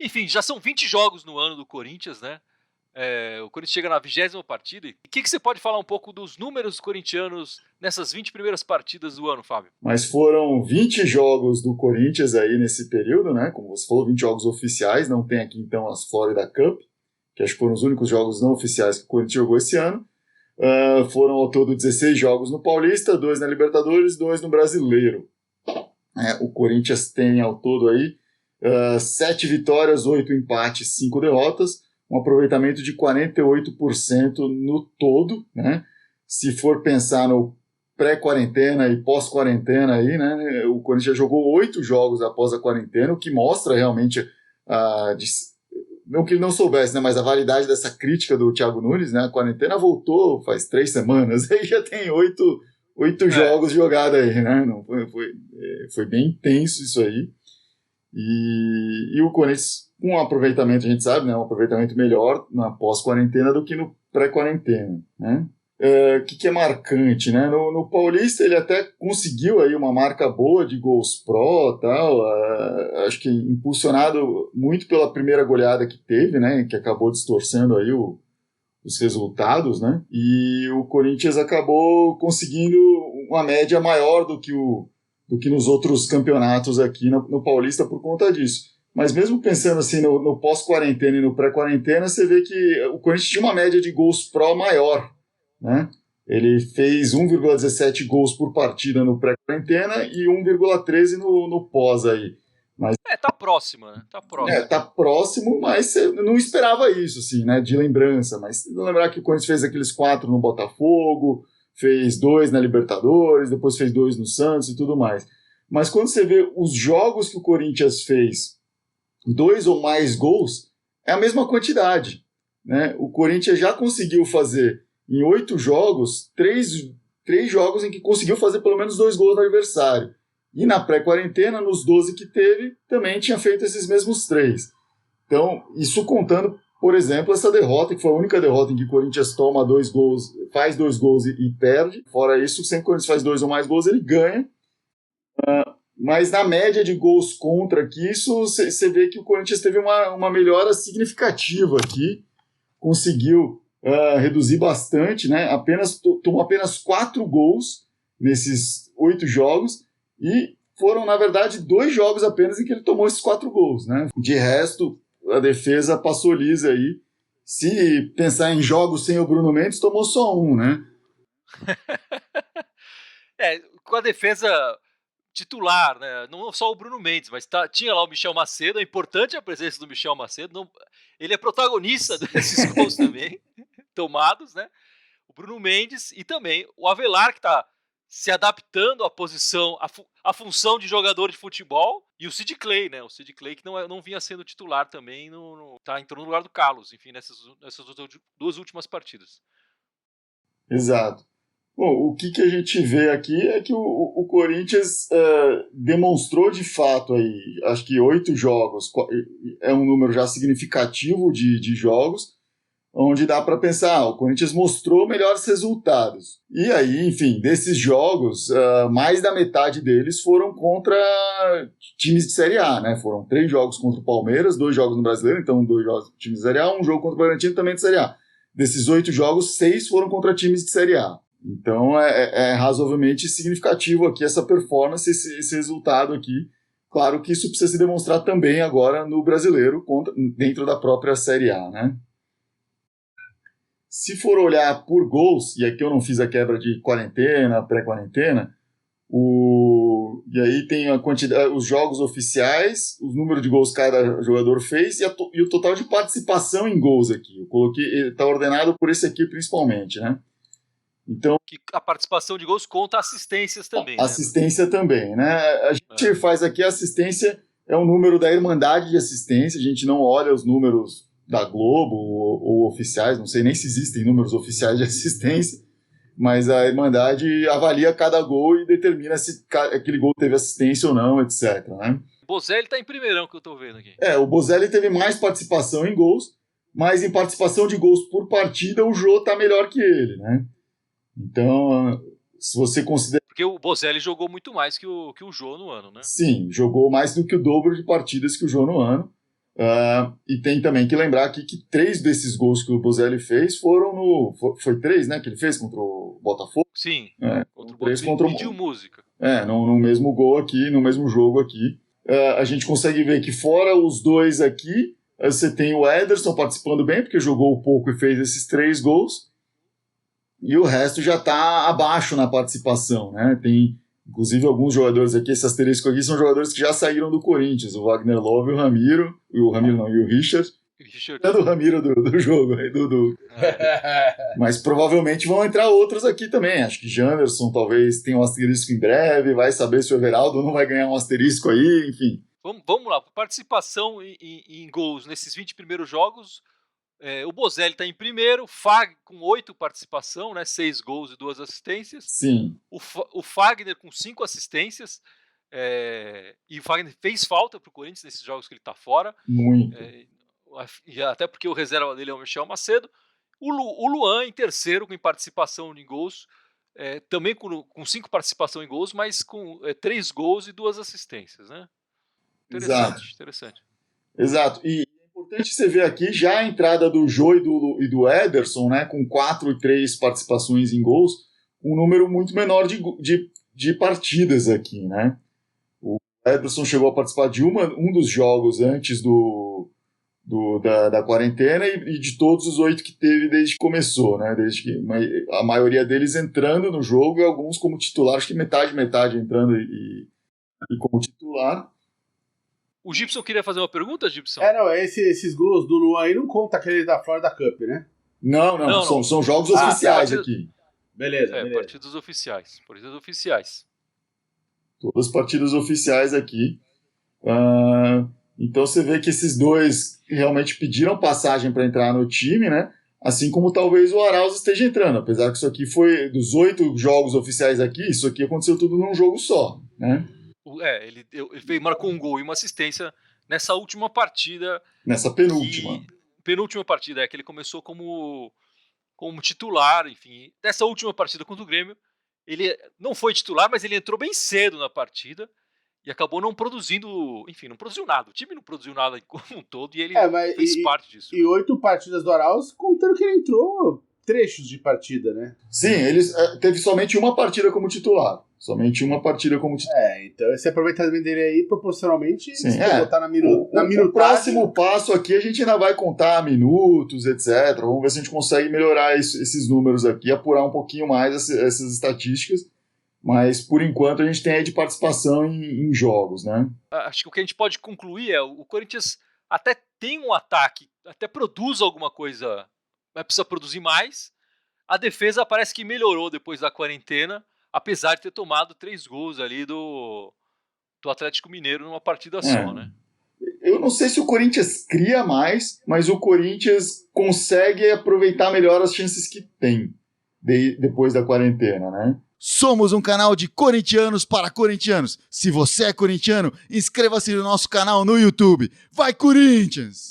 Enfim, já são 20 jogos no ano do Corinthians, né? O Corinthians chega na 20ª partida. E o que você pode falar um pouco dos números corintianos nessas 20 primeiras partidas do ano, Fábio? Mas foram 20 jogos do Corinthians aí nesse período, né? Como você falou, 20 jogos oficiais, não tem aqui então as Florida Cup, que acho que foram os únicos jogos não oficiais que o Corinthians jogou esse ano. Foram ao todo 16 jogos no Paulista, 2 na Libertadores, 2 no Brasileiro. O Corinthians tem ao todo aí 7 vitórias, 8 empates, 5 derrotas, um aproveitamento de 48% no todo, né? Se for pensar no pré-quarentena e pós-quarentena aí, né? O Corinthians jogou 8 jogos após a quarentena, o que mostra realmente não que ele não soubesse, né, mas a validade dessa crítica do Thiago Nunes, né? A quarentena voltou faz 3 semanas, aí já tem 8 jogos jogados aí, né? Não, foi bem intenso isso aí. E o Corinthians, com um aproveitamento, a gente sabe, né, um aproveitamento melhor na pós-quarentena do que no pré-quarentena, né? O que é marcante, né? No Paulista ele até conseguiu aí uma marca boa de gols pró, tal, acho que impulsionado muito pela primeira goleada que teve, né, que acabou distorcendo aí os resultados, né? E o Corinthians acabou conseguindo uma média maior do que nos outros campeonatos aqui no Paulista por conta disso. Mas mesmo pensando assim no pós-quarentena e no pré-quarentena, você vê que o Corinthians tinha uma média de gols pró maior, né? Ele fez 1,17 gols por partida no pré-quarentena e 1,13 no pós aí. Mas, tá próximo, né? Tá próximo. Tá próximo, mas eu não esperava isso, assim, né? De lembrança. Mas lembrar que o Corinthians fez aqueles 4 no Botafogo, fez 2 na Libertadores, depois fez 2 no Santos e tudo mais. Mas quando você vê os jogos que o Corinthians fez 2 ou mais gols, é a mesma quantidade, né? O Corinthians já conseguiu fazer em 8 jogos, 3 jogos em que conseguiu fazer pelo menos 2 gols no adversário. E na pré-quarentena, nos 12 que teve, também tinha feito esses mesmos 3. Então, isso contando, por exemplo, essa derrota, que foi a única derrota em que o Corinthians toma 2 gols, faz 2 gols e perde. Fora isso, sempre que o Corinthians faz 2 ou mais gols, ele ganha. Mas na média de gols contra aqui, isso você vê que o Corinthians teve uma melhora significativa aqui. Conseguiu reduzir bastante, né? Tomou apenas 4 gols nesses 8 jogos e foram, na verdade, 2 jogos apenas em que ele tomou esses 4 gols, né? De resto, a defesa passou lisa aí. Se pensar em jogos sem o Bruno Mendes, tomou só 1, né? Com a defesa titular, né? Não só o Bruno Mendes, mas tinha lá o Michel Macedo. É importante a presença do Michel Macedo. Ele é protagonista desses gols também, tomados, né? O Bruno Mendes e também o Avelar, que está se adaptando à posição, à função de jogador de futebol, e o Sid Clay, né? O Sid Clay que não vinha sendo titular também, entrou no lugar do Carlos, enfim, nessas 2 últimas partidas. Exato. Bom, o que a gente vê aqui é que o Corinthians demonstrou de fato aí, acho que 8 jogos é um número já significativo de jogos, onde dá para pensar, o Corinthians mostrou melhores resultados. E aí, enfim, desses jogos, mais da metade deles foram contra times de Série A, né? Foram 3 jogos contra o Palmeiras, 2 jogos no Brasileiro, então 2 jogos de times de Série A, 1 jogo contra o Bragantino também de Série A. Desses 8 jogos, 6 foram contra times de Série A. Então é razoavelmente significativo aqui essa performance, esse resultado aqui. Claro que isso precisa se demonstrar também agora no Brasileiro, dentro da própria Série A, né? Se for olhar por gols, e aqui eu não fiz a quebra de quarentena, pré-quarentena, e aí tem a quantidade, os jogos oficiais, o número de gols que cada jogador fez e o total de participação em gols aqui. Eu coloquei, está ordenado por esse aqui principalmente, né? Então, que a participação de gols conta assistências também. Assistência, né? Também, né? A gente faz aqui a assistência, é um número da Irmandade de Assistência, a gente não olha os números da Globo ou oficiais, não sei nem se existem números oficiais de assistência, mas a Irmandade avalia cada gol e determina se aquele gol teve assistência ou não, etc. Né? O Bozelli está em primeirão, que eu estou vendo aqui. O Bozelli teve mais participação em gols, mas em participação de gols por partida, o Jô está melhor que ele, né? Então, se você considera... Porque o Bozelli jogou muito mais que o Jô no ano, né? Sim, jogou mais do que o dobro de partidas que o Jô no ano. E tem também que lembrar aqui que 3 desses gols que o Bozelli fez foram no... Foi 3, né, que ele fez contra o Botafogo? Sim, contra o Botafogo. Pediu música. No mesmo gol aqui, no mesmo jogo aqui. A gente consegue ver que fora os 2 aqui, você tem o Ederson participando bem, porque jogou pouco e fez esses 3 gols. E o resto já está abaixo na participação, né? Tem, inclusive, alguns jogadores aqui, esse asterisco aqui, são jogadores que já saíram do Corinthians. O Wagner Love e o Ramiro. E o Richard. É do Ramiro do jogo, mas provavelmente vão entrar outros aqui também. Acho que Janderson talvez tenha um asterisco em breve, vai saber se o Everaldo não vai ganhar um asterisco aí, enfim. Vamos lá, participação em gols nesses 20 primeiros jogos. O Bozelli está em primeiro, Fag com 8 participação, né, 6 gols e 2 assistências. Sim. O Fagner com 5 assistências. E o Fagner fez falta para o Corinthians nesses jogos que ele está fora. Muito. Até porque o reserva dele é o Michel Macedo. O Luan em terceiro com participação em gols, também com 5 participações em gols, mas com 3 gols e 2 assistências, né? Interessante. Exato. E é importante você ver aqui já a entrada do Jô e do Ederson, né, com 4 e 3 participações em gols, um número muito menor de partidas aqui, né? O Ederson chegou a participar de um dos jogos antes da quarentena e de todos os 8 que teve desde que começou, né? Desde que a maioria deles entrando no jogo e alguns como titular, acho que metade entrando e como titular. O Gibson queria fazer uma pergunta, Gibson? Esses gols do Luan aí não conta aquele da Florida Cup, né? Não. São jogos oficiais aqui. Beleza. Partidas oficiais. Todas partidas oficiais aqui. Então você vê que esses 2 realmente pediram passagem para entrar no time, né? Assim como talvez o Arauz esteja entrando, apesar que isso aqui foi dos 8 jogos oficiais aqui, isso aqui aconteceu tudo num jogo só, né? Ele marcou um gol e uma assistência nessa última partida. Nessa penúltima. Penúltima partida, que ele começou como titular, enfim. Nessa última partida contra o Grêmio, ele não foi titular, mas ele entrou bem cedo na partida e acabou não produzindo, enfim, não produziu nada. O time não produziu nada como um todo e ele fez parte disso. E 8 partidas do Arauz, contando que ele entrou trechos de partida, né? Sim, ele teve somente uma partida como titular. Então esse aproveitamento dele aí, proporcionalmente, sim, se botar na minutagem... O próximo passo aqui, a gente ainda vai contar minutos, etc. Vamos ver se a gente consegue melhorar esses números aqui, apurar um pouquinho mais essas estatísticas. Mas, por enquanto, a gente tem aí de participação em jogos, né? Acho que o que a gente pode concluir o Corinthians até tem um ataque, até produz alguma coisa, mas precisa produzir mais. A defesa parece que melhorou depois da quarentena, apesar de ter tomado 3 gols ali do Atlético Mineiro numa partida só, né? Eu não sei se o Corinthians cria mais, mas o Corinthians consegue aproveitar melhor as chances que tem depois da quarentena, né? Somos um canal de corintianos para corintianos. Se você é corintiano, inscreva-se no nosso canal no YouTube. Vai, Corinthians!